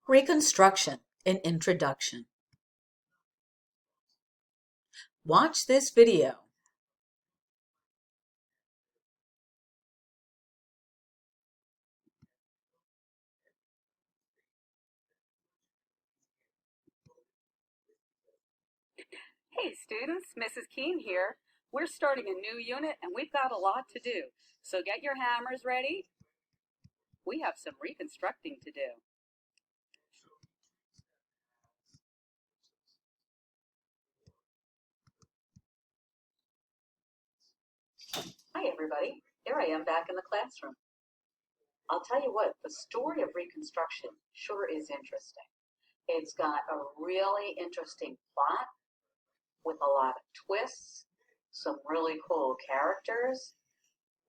Reconstruction, an introduction. Watch this video. Hey students, Mrs. Keene here. We're starting a new unit and we've got a lot to do. So get your hammers ready. We have some reconstructing to do. Hi everybody, here I am back in the classroom. I'll tell you what, the story of Reconstruction sure is interesting. It's got a really interesting plot with a lot of twists, some really cool characters,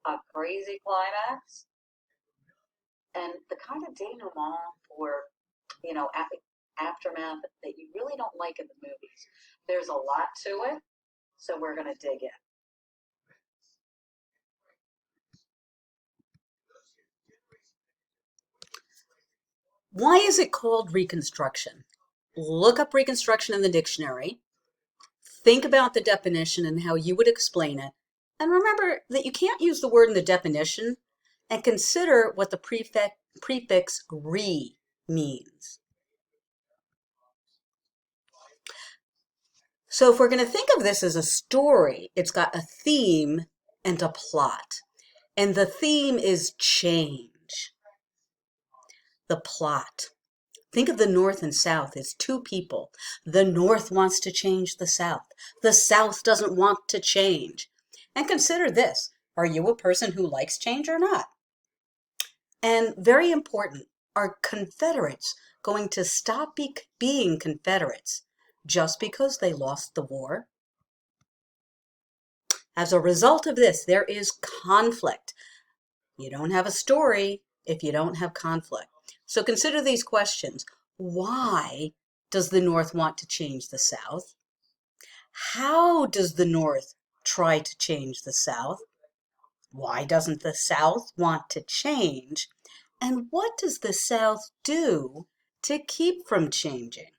a crazy climax, and the kind of denouement for, aftermath that you really don't like in the movies. There's a lot to it, so we're going to dig in. Why is it called Reconstruction? Look up Reconstruction in the dictionary. Think about the definition and how you would explain it. And remember that you can't use the word in the definition, and consider what the prefix re means. So if we're going to think of this as a story, it's got a theme and a plot. And the theme is change. The plot. Think of the North and South as two people. The North wants to change the South. The South doesn't want to change. And consider this. Are you a person who likes change or not? And very important, are Confederates going to stop being Confederates just because they lost the war? As a result of this, there is conflict. You don't have a story if you don't have conflict. So consider these questions. Why does the North want to change the South? How does the North try to change the South? Why doesn't the South want to change? And what does the South do to keep from changing?